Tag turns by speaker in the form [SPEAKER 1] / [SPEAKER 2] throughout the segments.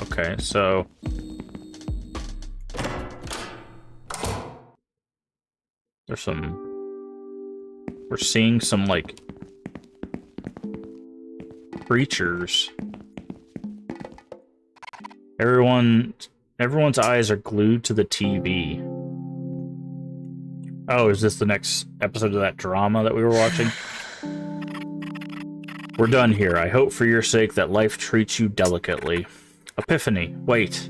[SPEAKER 1] Okay, so... There's some... We're seeing some, like... creatures. Everyone's eyes are glued to the TV. Oh, is this the next episode of that drama that we were watching? We're done here. I hope for your sake that life treats you delicately. Epiphany, wait.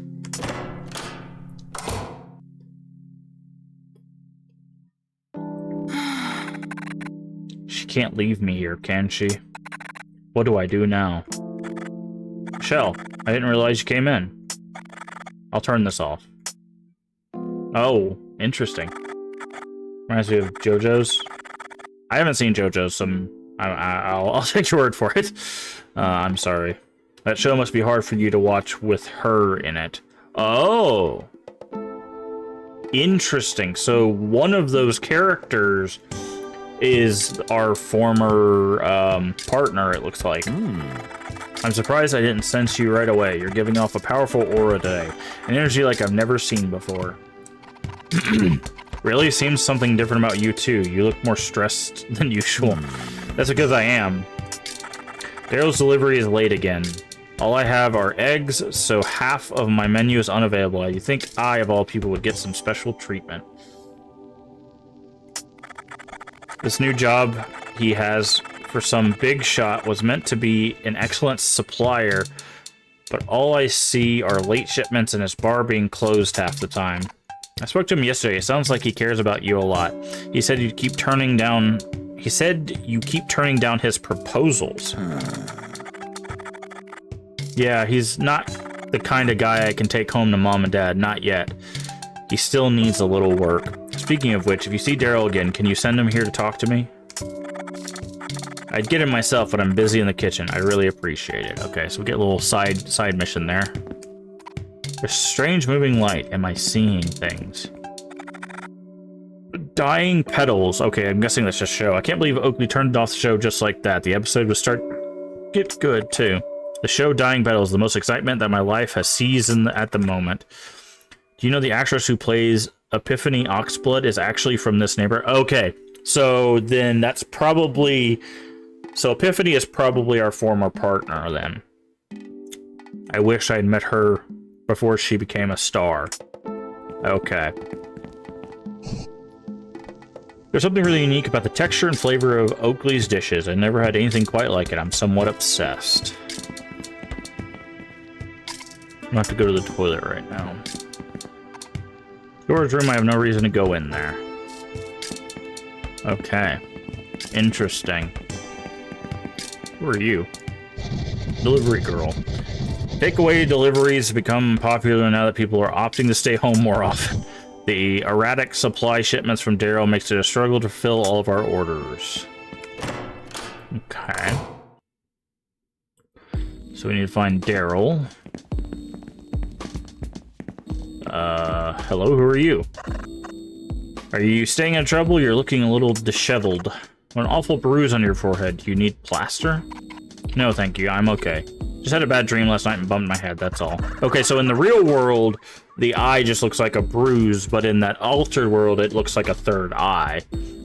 [SPEAKER 1] She can't leave me here, can she? What do I do now? Michelle, I didn't realize you came in. I'll turn this off. Oh, interesting. Reminds me of JoJo's. I haven't seen JoJo's, so I'll take your word for it. I'm sorry. That show must be hard for you to watch with her in it. Oh! Interesting. So one of those characters is our former partner, it looks like. I'm surprised I didn't sense you right away. You're giving off a powerful aura today. An energy like I've never seen before. Really? Seems something different about you too. You look more stressed than usual. That's because I am. Daryl's delivery is late again. All I have are eggs, so half of my menu is unavailable. You think I, of all people, would get some special treatment. This new job he has for some big shot was meant to be an excellent supplier, but all I see are late shipments and his bar being closed half the time. I spoke to him yesterday. It sounds like he cares about you a lot. He said you keep turning down his proposals. Yeah, he's not the kind of guy I can take home to mom and dad. Not yet. He still needs a little work. Speaking of which, if you see Daryl again, can you send him here to talk to me? I'd get him myself, but I'm busy in the kitchen. I really appreciate it. Okay, so we get a little side mission there. There's strange moving light. Am I seeing things? Dying petals. Okay, I'm guessing that's just show. I can't believe Oakley turned off the show just like that. The episode would get good, too. The show Dying Petals, the most excitement that my life has seized at the moment. Do you know the actress who plays Epiphany Oxblood is actually from this neighborhood? Okay, so then that's probably... So Epiphany is probably our former partner, then. I wish I'd met her before she became a star. Okay. There's something really unique about the texture and flavor of Oakley's dishes. I never had anything quite like it. I'm somewhat obsessed. I'm gonna have to go to the toilet right now. Dora's room, I have no reason to go in there. Okay. Interesting. Who are you? Delivery girl. Takeaway deliveries become popular now that people are opting to stay home more often. The erratic supply shipments from Daryl makes it a struggle to fill all of our orders. Okay. So we need to find Daryl. Hello, who are you? Are you staying in trouble? You're looking a little disheveled. An awful bruise on your forehead. You need plaster? No, thank you. I'm okay. Just had a bad dream last night and bumped my head, that's all. Okay, so in the real world, the eye just looks like a bruise, but in that altered world, it looks like a third eye.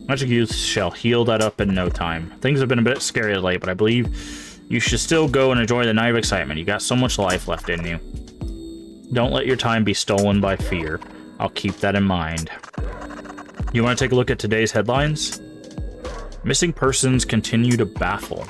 [SPEAKER 1] Magic youth shall heal that up in no time. Things have been a bit scary late, but I believe you should still go and enjoy the night of excitement. You got so much life left in you. Don't let your time be stolen by fear. I'll keep that in mind. You want to take a look at today's headlines? Missing persons continue to baffle.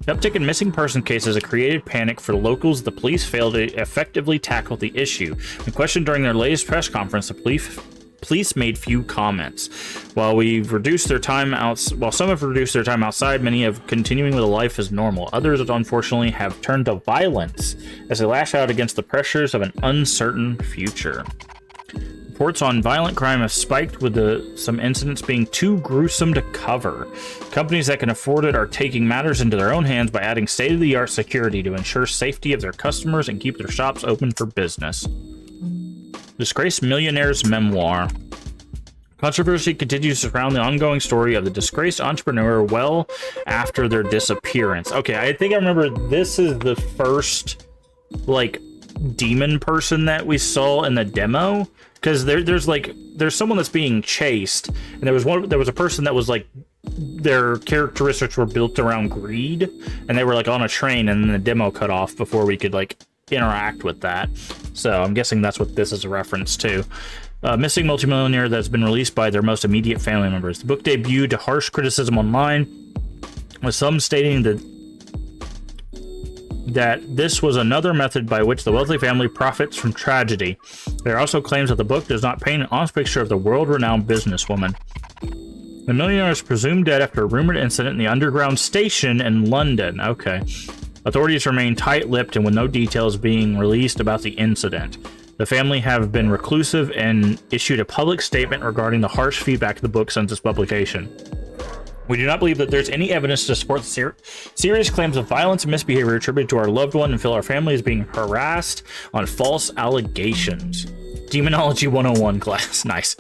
[SPEAKER 1] The uptick in missing person cases has created panic for locals. The police failed to effectively tackle the issue. When questioned during their latest press conference, the police made few comments. While some have reduced their time outside, many have continuing with life as normal. Others, unfortunately, have turned to violence as they lash out against the pressures of an uncertain future. Reports on violent crime have spiked, with some incidents being too gruesome to cover. Companies that can afford it are taking matters into their own hands by adding state-of-the-art security to ensure safety of their customers and keep their shops open for business. Disgraced Millionaire's Memoir. Controversy continues to surround the ongoing story of the disgraced entrepreneur well after their disappearance. Okay, I think I remember this is the first, like, demon person that we saw in the demo, because there's someone that's being chased, and there was a person that was like, their characteristics were built around greed, and they were like on a train, and then the demo cut off before we could like interact with that. So I'm guessing that's what this is a reference to. Missing multimillionaire that's been released by their most immediate family members. The book debuted to harsh criticism online, with some stating that this was another method by which the wealthy family profits from tragedy. There are also claims that the book does not paint an honest picture of the world-renowned businesswoman. The millionaire is presumed dead after a rumored incident in the underground station in London. Okay. Authorities remain tight-lipped and with no details being released about the incident. The family have been reclusive and issued a public statement regarding the harsh feedback of the book since its publication. We do not believe that there's any evidence to support serious claims of violence and misbehavior attributed to our loved one and feel our family is being harassed on false allegations. Demonology 101 class. Nice.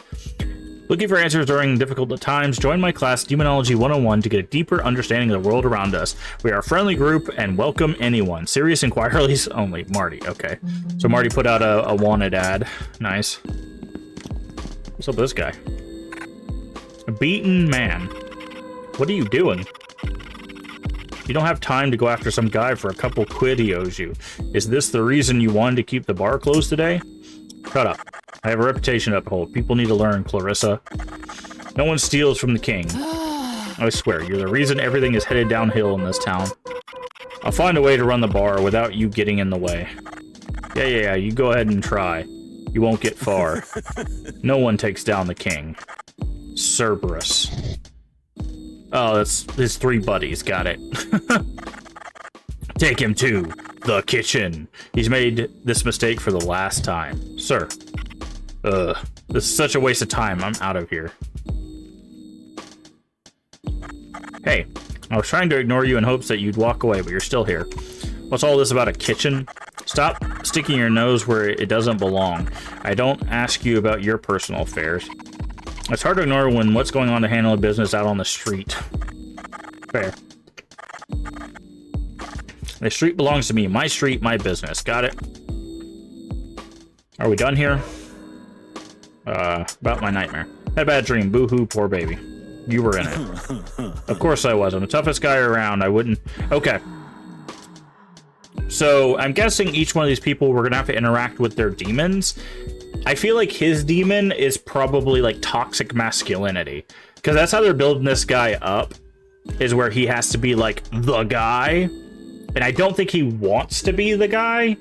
[SPEAKER 1] Looking for answers during difficult times? Join my class, Demonology 101, to get a deeper understanding of the world around us. We are a friendly group and welcome anyone. Serious inquiries only. Marty, okay. So Marty put out a wanted ad. Nice. What's up with this guy? A beaten man. What are you doing? You don't have time to go after some guy for a couple quid he owes you. Is this the reason you wanted to keep the bar closed today? Shut up. I have a reputation to uphold. People need to learn, Clarissa. No one steals from the king. I swear, you're the reason everything is headed downhill in this town. I'll find a way to run the bar without you getting in the way. Yeah, you go ahead and try. You won't get far. No one takes down the king. Cerberus. Oh, that's his 3 buddies. Got it. Take him to the kitchen. He's made this mistake for the last time. Sir. This is such a waste of time. I'm out of here. Hey, I was trying to ignore you in hopes that you'd walk away, but you're still here. What's all this about a kitchen? Stop sticking your nose where it doesn't belong. I don't ask you about your personal affairs. It's hard to ignore when what's going on to handle a business out on the street. Fair. The street belongs to me. My street, my business. Got it? Are we done here? About my nightmare. Had a bad dream. Boo-hoo, poor baby. You were in it. Of course I was. I'm the toughest guy around. I wouldn't... Okay. So, I'm guessing each one of these people, we're gonna have to interact with their demons. I feel like his demon is probably, like, toxic masculinity. Because that's how they're building this guy up, is where he has to be, like, the guy. And I don't think he wants to be the guy.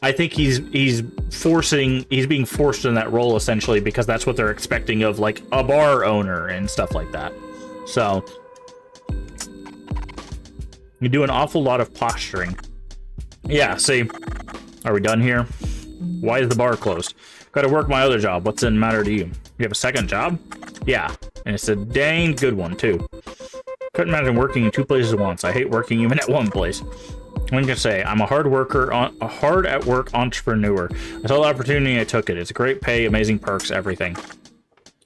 [SPEAKER 1] I think he's being forced in that role, essentially, because that's what they're expecting of, like, a bar owner and stuff like that. So, you do an awful lot of posturing. Yeah, see, are we done here? Why is the bar closed? Gotta work my other job. What's the matter to you? You have a second job? Yeah, and it's a dang good one, too. Couldn't imagine working in 2 places at once. I hate working even at one place. What can I say? I'm a hard worker, a hard-at-work entrepreneur. I saw the opportunity, I took it. It's great pay, amazing perks, everything.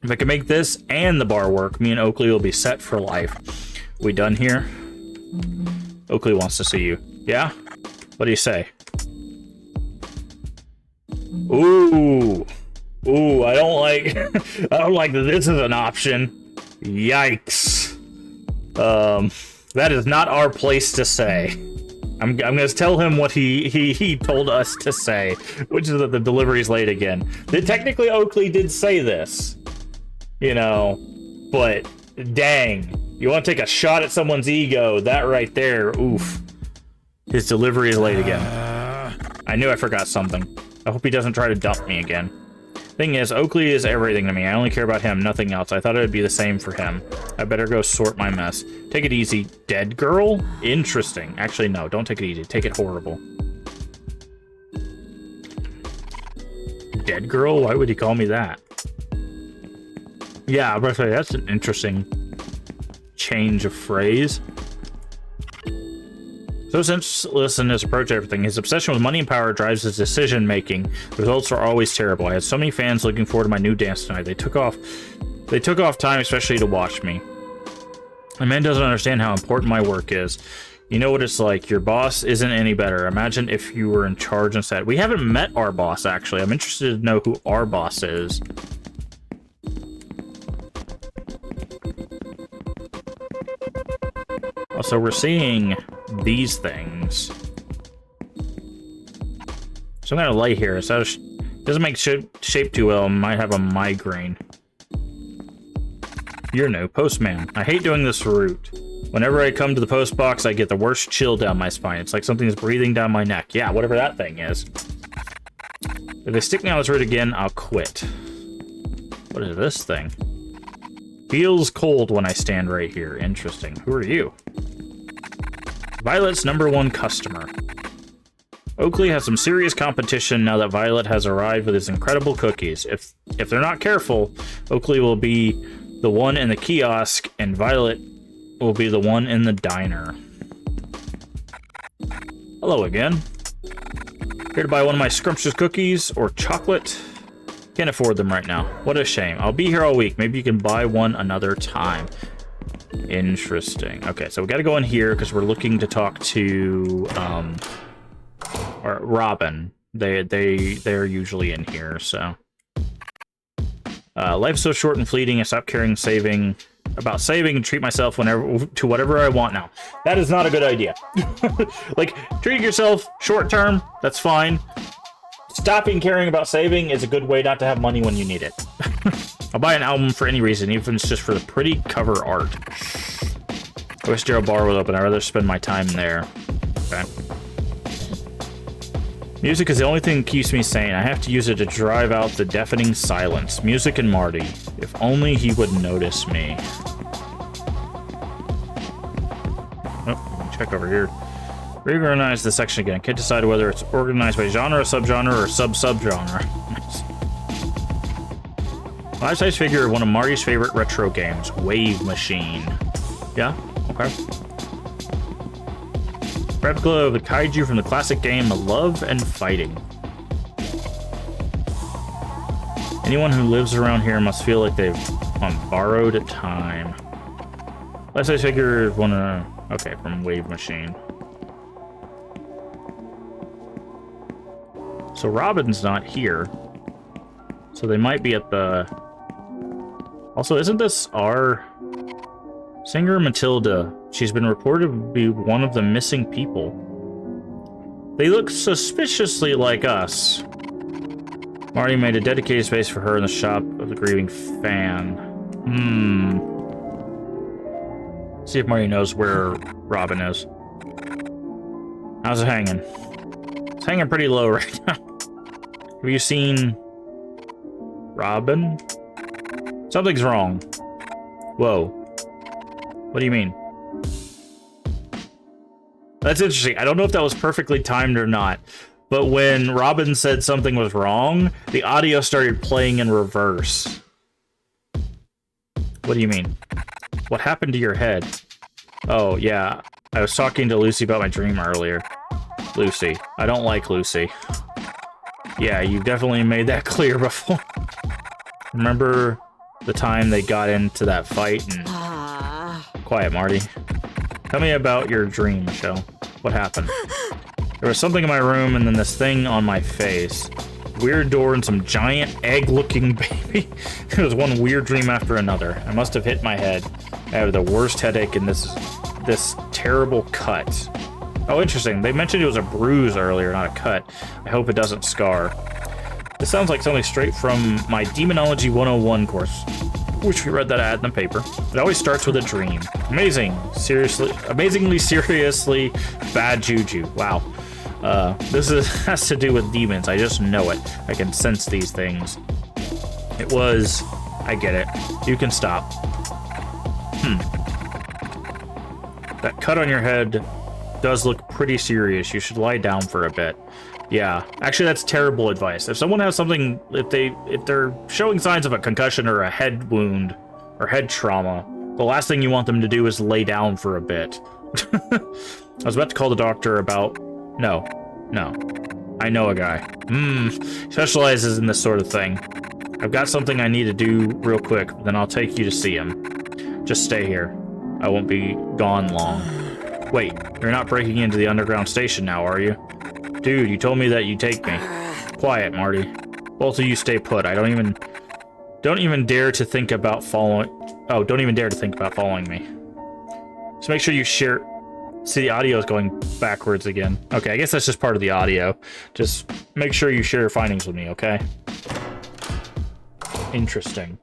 [SPEAKER 1] If I can make this and the bar work, me and Oakley will be set for life. We done here? Oakley wants to see you. Yeah? What do you say? Ooh. Ooh, I don't like... I don't like that this is an option. Yikes. That is not our place to say. I'm gonna tell him what he told us to say, which is that the delivery's late again. Technically, Oakley did say this, you know, but dang, you want to take a shot at someone's ego? That right there, oof. His delivery is late again. I knew I forgot something. I hope he doesn't try to dump me again. Thing is, Oakley is everything to me. I only care about him, nothing else. I thought it would be the same for him. I better go sort my mess. Take it easy. Dead girl? Interesting. Actually, no, don't take it easy. Take it horrible. Dead girl? Why would he call me that? Yeah, I was about to say, that's an interesting change of phrase. So senseless in his approach to everything. His obsession with money and power drives his decision-making. The results are always terrible. I had so many fans looking forward to my new dance tonight. They took off time especially to watch me. The man doesn't understand how important my work is. You know what it's like. Your boss isn't any better. Imagine if you were in charge instead. We haven't met our boss, actually. I'm interested to know who our boss is. Also, we're seeing these things. So I'm gonna lay here. So it doesn't make shape too well. Might have a migraine. You're no postman. I hate doing this route. Whenever I come to the post box, I get the worst chill down my spine. It's like something's breathing down my neck. Yeah, whatever that thing is. If they stick me on this route again, I'll quit. What is this thing? Feels cold when I stand right here. Interesting. Who are you? Violet's #1 customer. Oakley has some serious competition now that Violet has arrived with his incredible cookies. If they're not careful, Oakley will be the one in the kiosk, and Violet will be the one in the diner. Hello again. Here to buy one of my scrumptious cookies or chocolate? Can't afford them right now. What a shame. I'll be here all week. Maybe you can buy one another time. Interesting. Okay, so we gotta go in here because we're looking to talk to or Robin. They're usually in here, so. Life's so short and fleeting. I stop caring about saving and treat myself to whatever I want now. That is not a good idea. Like, treating yourself short term, that's fine. Stopping caring about saving is a good way not to have money when you need it. I'll buy an album for any reason, even if it's just for the pretty cover art. I wish Gerald Bar was open. I'd rather spend my time there. Okay. Music is the only thing that keeps me sane. I have to use it to drive out the deafening silence. Music and Marty. If only he would notice me. Oh, check over here. Reorganize the section again. Can't decide whether it's organized by genre, subgenre, or sub-subgenre. Life-size figure of one of Marty's favorite retro games, Wave Machine. Yeah? Okay. Replica of the kaiju from the classic game Love and Fighting. Anyone who lives around here must feel like they've on borrowed time. Life-size figure is one of... Okay, from Wave Machine. So Robin's not here. So they might be at the... Also, isn't this our singer, Matilda? She's been reported to be one of the missing people. They look suspiciously like us. Marty made a dedicated space for her in the shop of the grieving fan. See if Marty knows where Robin is. How's it hanging? It's hanging pretty low right now. Have you seen Robin? Something's wrong. Whoa. What do you mean? That's interesting. I don't know if that was perfectly timed or not, but when Robin said something was wrong, the audio started playing in reverse. What do you mean? What happened to your head? Oh, yeah. I was talking to Lucy about my dream earlier. Lucy. I don't like Lucy. Yeah, you've definitely made that clear before. Remember the time they got into that fight and... Quiet, Marty. Tell me about your dream, Michelle. What happened? There was something in my room and then this thing on my face. Weird door and some giant egg-looking baby. It was one weird dream after another. I must have hit my head. I have the worst headache and this terrible cut. Oh, interesting. They mentioned it was a bruise earlier, not a cut. I hope it doesn't scar. This sounds like something straight from my Demonology 101 course. Wish we read that ad in the paper. It always starts with a dream. Amazingly seriously bad juju. Wow. Has to do with demons. I just know it. I can sense these things. It was... I get it. You can stop. That cut on your head does look pretty serious. You should lie down for a bit. Yeah, actually that's terrible advice. If someone has something, if they're showing signs of a concussion or a head wound or head trauma, the last thing you want them to do is lay down for a bit. I was about to call the doctor about... No. I know a guy. Specializes in this sort of thing. I've got something I need to do real quick, then I'll take you to see him. Just stay here. I won't be gone long. Wait, You're not breaking into the underground station now, are you? Dude, you told me that you'd take me. Quiet, Marty. Both of you stay put. Don't even dare to think about following... Oh, don't even dare to think about following me. So make sure you share... See, the audio is going backwards again. Okay, I guess that's just part of the audio. Just make sure you share your findings with me, okay? Interesting.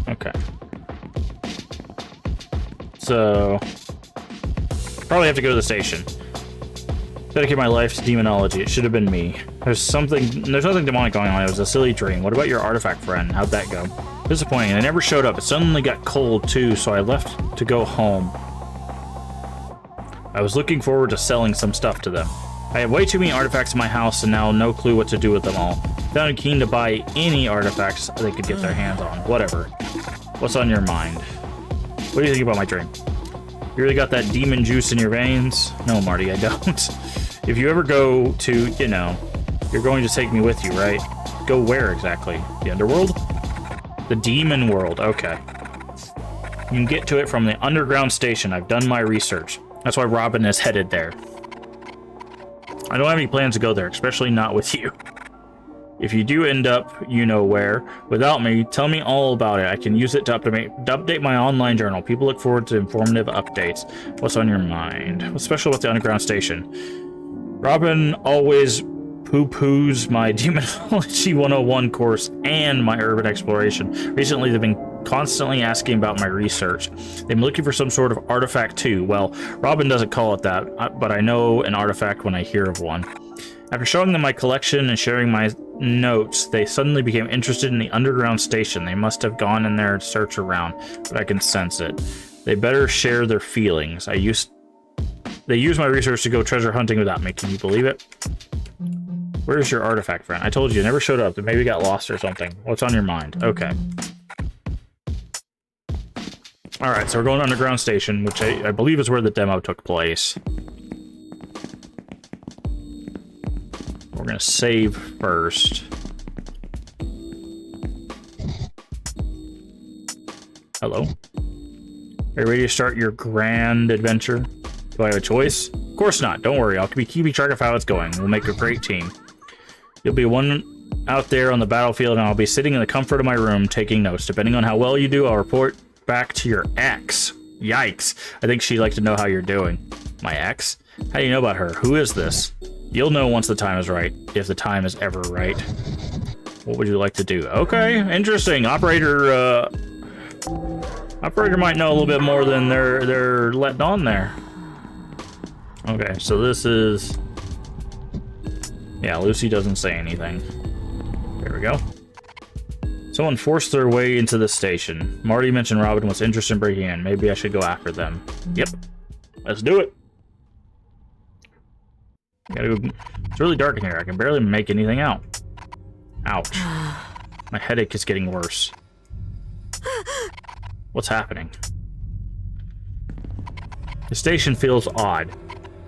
[SPEAKER 1] Okay. So, probably have to go to the station. Dedicate my life to demonology. It should have been me. There's nothing demonic going on. It was a silly dream. What about your artifact friend? How'd that go? Disappointing. They never showed up. It suddenly got cold too, so I left to go home. I was looking forward to selling some stuff to them. I have way too many artifacts in my house and now no clue what to do with them all. Sounded keen to buy any artifacts they could get their hands on. Whatever. What's on your mind? What do you think about my dream? You really got that demon juice in your veins? No, Marty, I don't. If you ever go to, you know, you're going to take me with you, right? Go where exactly? The underworld? The demon world, okay. You can get to it from the underground station. I've done my research. That's why Robin is headed there. I don't have any plans to go there, especially not with you. If you do end up, you know where, without me, tell me all about it. I can use it to update my online journal. People look forward to informative updates. What's on your mind? What's special about the underground station? Robin always poo-poos my Demonology 101 course and my urban exploration. Recently, they've been constantly asking about my research. They've been looking for some sort of artifact too. Well, Robin doesn't call it that, but I know an artifact when I hear of one. After showing them my collection and sharing my notes, they suddenly became interested in the underground station. They must have gone in there to search around, but I can sense it. They better share their feelings. They used my research to go treasure hunting without me. Can you believe it? Where's your artifact friend? I told you, it never showed up. It maybe got lost or something. What's on your mind? Okay. Alright, so we're going to underground station, which I believe is where the demo took place. We're going to save first. Hello? Are you ready to start your grand adventure? Do I have a choice? Of course not. Don't worry. I'll be keeping track of how it's going. We'll make a great team. You'll be one out there on the battlefield, and I'll be sitting in the comfort of my room taking notes. Depending on how well you do, I'll report back to your ex. Yikes. I think she'd like to know how you're doing. My ex? How do you know about her? Who is this? You'll know once the time is right, if the time is ever right. What would you like to do? Okay, interesting. Operator might know a little bit more than they're letting on there. Okay, so this is... Yeah, Lucy doesn't say anything. There we go. Someone forced their way into the station. Marty mentioned Robin was interested in breaking in. Maybe I should go after them. Yep. Let's do it. Gotta go. It's really dark in here. I can barely make anything out. Ouch. My headache is getting worse. What's happening? The station feels odd.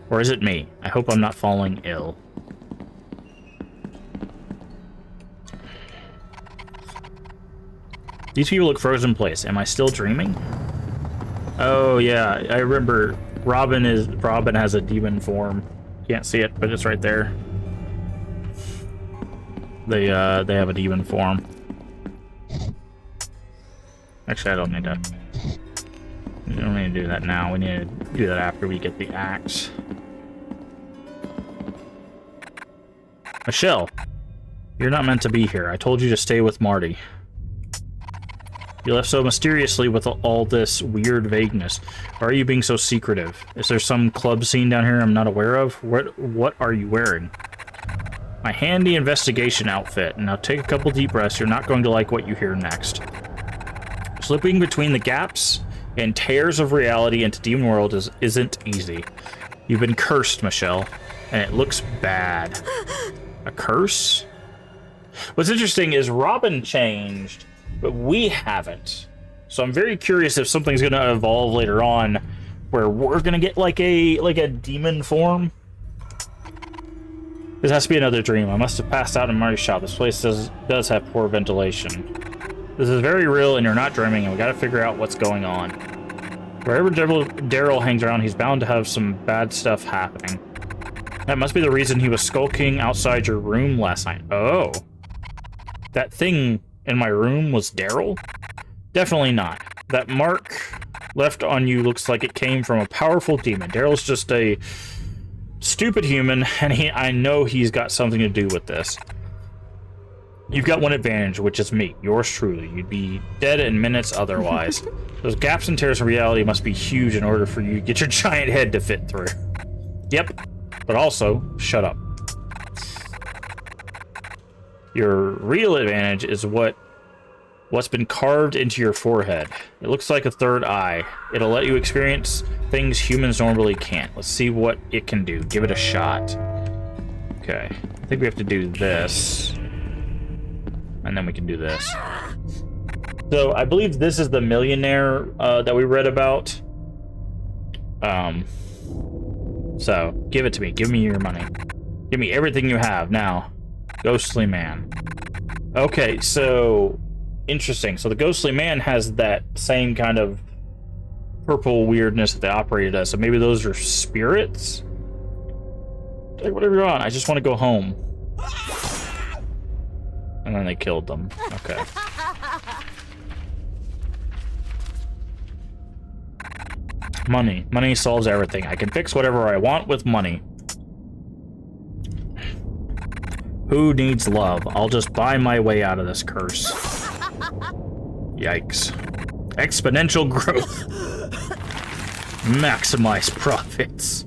[SPEAKER 1] Or is it me? I hope I'm not falling ill. These people look frozen in place. Am I still dreaming? Oh yeah, I remember Robin has a demon form. Can't see it, but it's right there. They have a demon form. Actually, I don't need to. We don't need to do that now. We need to do that after we get the axe. Michelle, you're not meant to be here. I told you to stay with Marty. You left so mysteriously with all this weird vagueness. Why are you being so secretive? Is there some club scene down here I'm not aware of? What are you wearing? My handy investigation outfit. Now take a couple deep breaths. You're not going to like what you hear next. Slipping between the gaps and tears of reality into Demon World isn't easy. You've been cursed, Michelle, and it looks bad. A curse? What's interesting is Robin changed, but we haven't. So I'm very curious if something's gonna evolve later on where we're gonna get like a demon form. This has to be another dream. I must have passed out in Marty's shop. This place does have poor ventilation. This is very real and you're not dreaming, and we gotta figure out what's going on. Wherever Daryl hangs around, he's bound to have some bad stuff happening. That must be the reason he was skulking outside your room last night. Oh. That thing in my room was Daryl? Definitely not. That mark left on you looks like it came from a powerful demon. Daryl's just a stupid human, and I know he's got something to do with this. You've got one advantage, which is me, yours truly. You'd be dead in minutes otherwise. Those gaps and tears in reality must be huge in order for you to get your giant head to fit through. Yep, but also, shut up. Your real advantage is what's been carved into your forehead. It looks like a third eye. It'll let you experience things humans normally can't. Let's see what it can do. Give it a shot. Okay, I think we have to do this. And then we can do this. So I believe this is the millionaire that we read about. So give it to me. Give me your money. Give me everything you have now. Ghostly man. Okay, so interesting. So the ghostly man has that same kind of purple weirdness that they operated as. So maybe those are spirits? Take whatever you want. I just want to go home. And then they killed them. Okay. Money. Money solves everything. I can fix whatever I want with money. Who needs love? I'll just buy my way out of this curse. Yikes. Exponential growth. Maximize profits.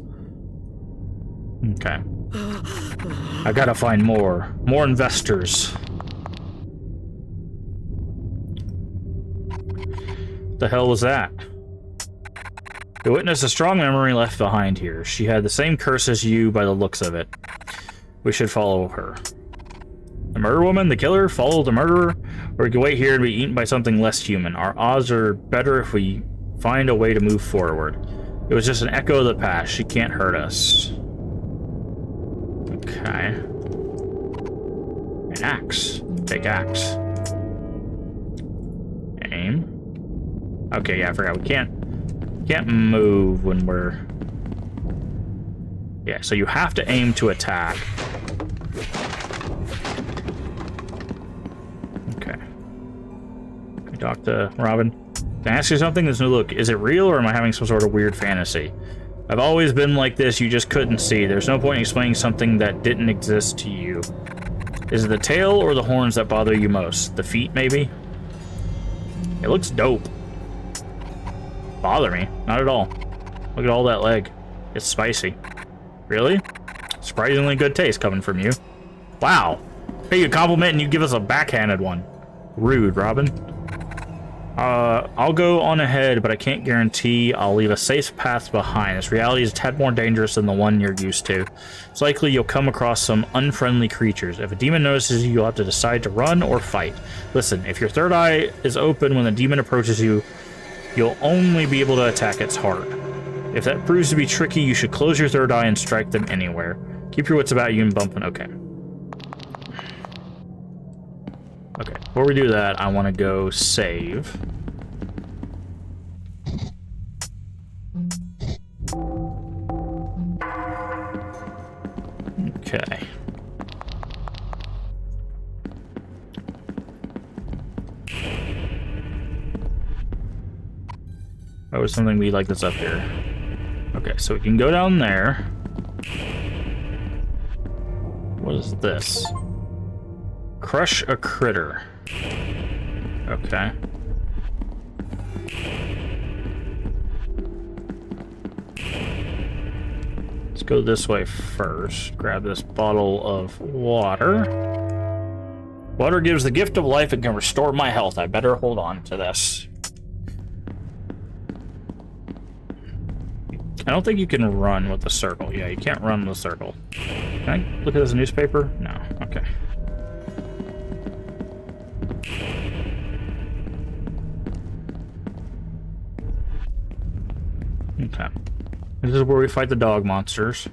[SPEAKER 1] Okay. I gotta find more investors. The hell was that? You witnessed a strong memory left behind here. She had the same curse as you by the looks of it. We should follow her. The murder woman? The killer? Follow the murderer? Or we can wait here and be eaten by something less human. Our odds are better if we find a way to move forward. It was just an echo of the past. She can't hurt us. Okay. An axe. Big axe. Aim. Okay, yeah, I forgot. We can't move when we're... Yeah, so you have to aim to attack. Okay. Can we talk to Robin? Can I ask you something? This new look, is it real or am I having some sort of weird fantasy? I've always been like this, you just couldn't see. There's no point in explaining something that didn't exist to you. Is it the tail or the horns that bother you most? The feet, maybe? It looks dope. Bother me? Not at all. Look at all that leg. It's spicy. Really? Surprisingly good taste coming from you. Wow. Pay you a compliment and you give us a backhanded one. Rude, Robin. I'll go on ahead, but I can't guarantee I'll leave a safe path behind. This reality is a tad more dangerous than the one you're used to. It's likely you'll come across some unfriendly creatures. If a demon notices you, you'll have to decide to run or fight. Listen, if your third eye is open when the demon approaches you, you'll only be able to attack its heart. If that proves to be tricky, you should close your third eye and strike them anywhere. Keep your wits about you and bumping. Okay. Okay, before we do that, I want to go save. Okay. Oh, there's something we like that's up here. Okay, so we can go down there. What is this? Crush a critter. Okay. Let's go this way first. Grab this bottle of water. Water gives the gift of life and can restore my health. I better hold on to this. I don't think you can run with the circle. Yeah, you can't run with the circle. Can I look at this newspaper? No. Okay. Okay. This is where we fight the dog monsters.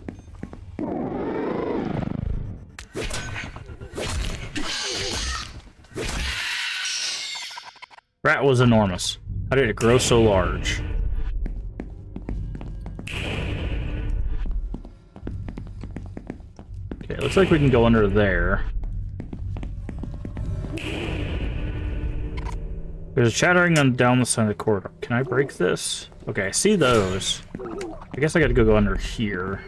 [SPEAKER 1] Rat was enormous. How did it grow so large? Okay, looks like we can go under there. There's a chattering on down the side of the corridor. Can I break this? Okay, I see those. I guess I gotta go under here.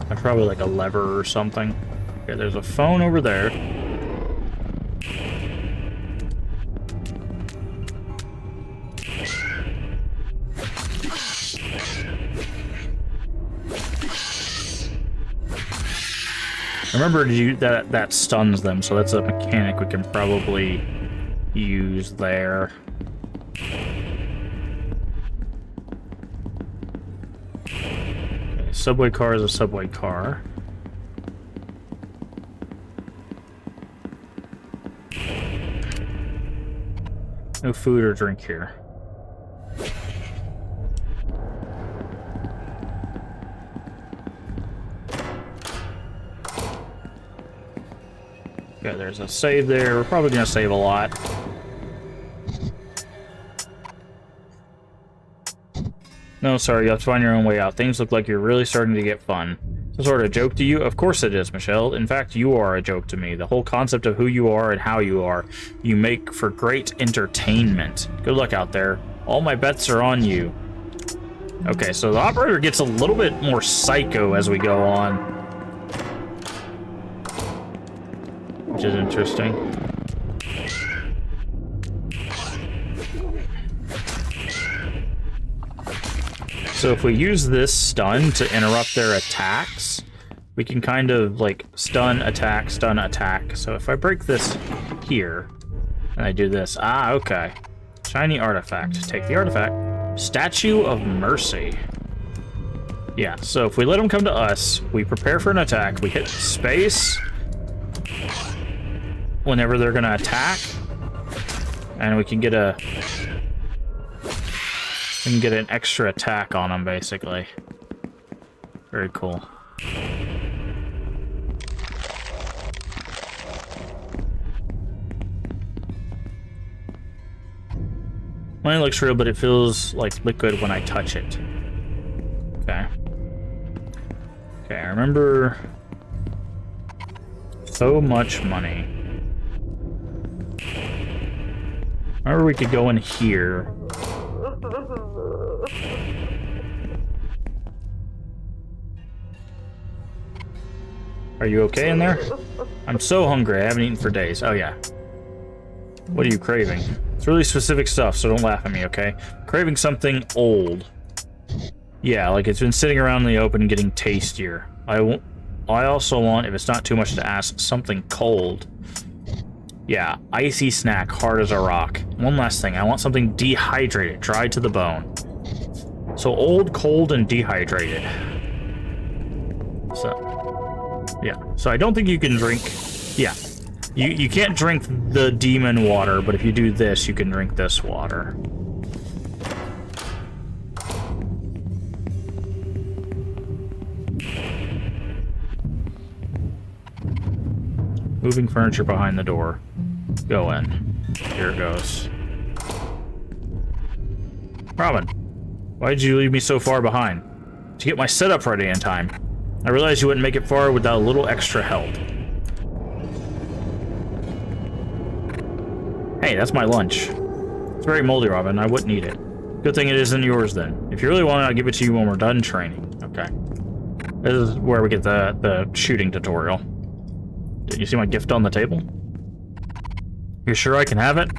[SPEAKER 1] That's probably like a lever or something. Okay, there's a phone over there. Remember that stuns them, so that's a mechanic we can probably use there. Okay, subway car is a subway car. No food or drink here. Okay, there's a save there. We're probably gonna save a lot. No, sorry, you have to find your own way out. Things look like you're really starting to get fun. Some sort of joke to you? Of course it is, Michelle. In fact, you are a joke to me. The whole concept of who you are and how you are. You make for great entertainment. Good luck out there. All my bets are on you. Okay, so the operator gets a little bit more psycho as we go on. Which is interesting. So if we use this stun to interrupt their attacks, we can kind of like stun, attack, stun, attack. So if I break this here, and I do this, okay. Shiny artifact. Take the artifact. Statue of Mercy. Yeah, so if we let them come to us, we prepare for an attack, we hit space whenever they're gonna attack, and we can get an extra attack on them, basically. Very cool. Money looks real, but it feels like liquid when I touch it. Okay. Okay, I remember so much money. Remember we could go in here. Are you okay in there? I'm so hungry, I haven't eaten for days. Oh yeah. What are you craving? It's really specific stuff, so don't laugh at me, okay? Craving something old. Yeah, like it's been sitting around in the open getting tastier. I also want, if it's not too much to ask, something cold. Yeah, icy snack, hard as a rock. One last thing, I want something dehydrated, dried to the bone. So old, cold, and dehydrated. So, yeah. So I don't think you can drink... Yeah. You can't drink the demon water, but if you do this, you can drink this water. Moving furniture behind the door. Go in. Here it goes. Robin, why did you leave me so far behind? To get my setup ready in time. I realized you wouldn't make it far without a little extra help. Hey, that's my lunch. It's very moldy, Robin. I wouldn't eat it. Good thing it isn't yours, then. If you really want it, I'll give it to you when we're done training. Okay. This is where we get the shooting tutorial. Did you see my gift on the table? You sure I can have it?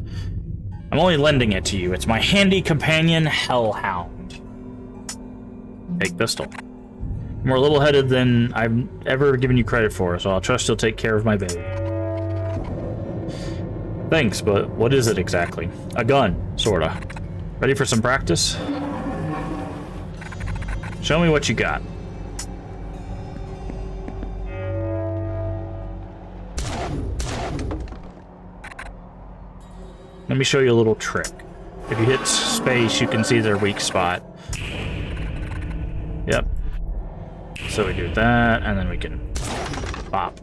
[SPEAKER 1] I'm only lending it to you. It's my handy companion, Hellhound. Take pistol. You're more level-headed than I've ever given you credit for, so I'll trust you'll take care of my baby. Thanks, but what is it exactly? A gun, sorta. Ready for some practice? Show me what you got. Let me show you a little trick. If you hit space, you can see their weak spot. Yep. So we do that, and then we can pop.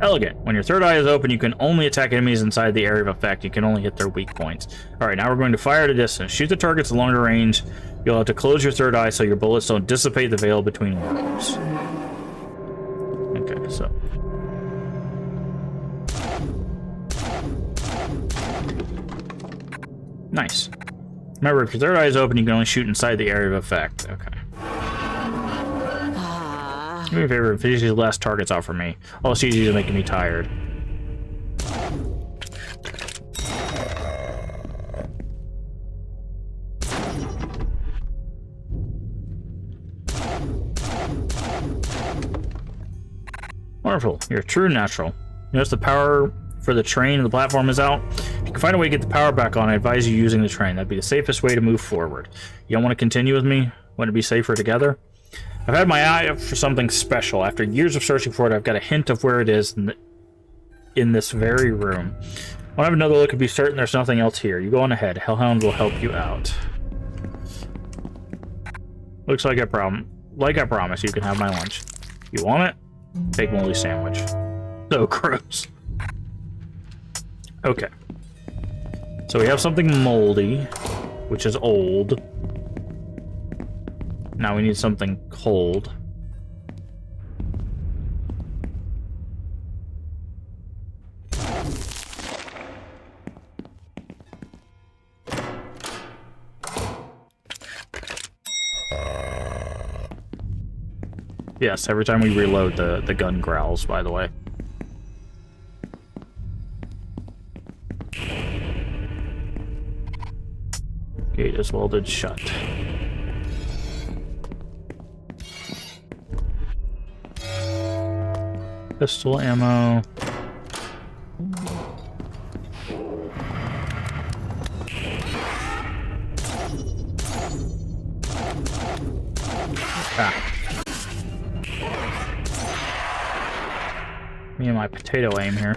[SPEAKER 1] Elegant. When your third eye is open, you can only attack enemies inside the area of effect. You can only hit their weak points. Alright, now we're going to fire at a distance. Shoot the targets at longer range. You'll have to close your third eye so your bullets don't dissipate the veil between worlds. Okay, so... Nice. Remember, if your third eye is open, you can only shoot inside the area of effect. Okay. Do me a favor, finish these last targets out for me. All it's easy is making me tired. Wonderful. You're a true natural. Notice the power for the train and the platform is out. If you can find a way to get the power back on, I advise you using the train. That'd be the safest way to move forward. You don't want to continue with me? Want to be safer together? I've had my eye up for something special. After years of searching for it, I've got a hint of where it is in this very room. I want to have another look and be certain there's nothing else here. You go on ahead. Hellhound will help you out. Looks like I promised, you can have my lunch. You want it? Big moldy sandwich. So gross. Okay. So we have something moldy, which is old. Now we need something cold. Yes, every time we reload, the gun growls, by the way. Gate is welded shut. Pistol ammo. Ah. Me and my potato aim here.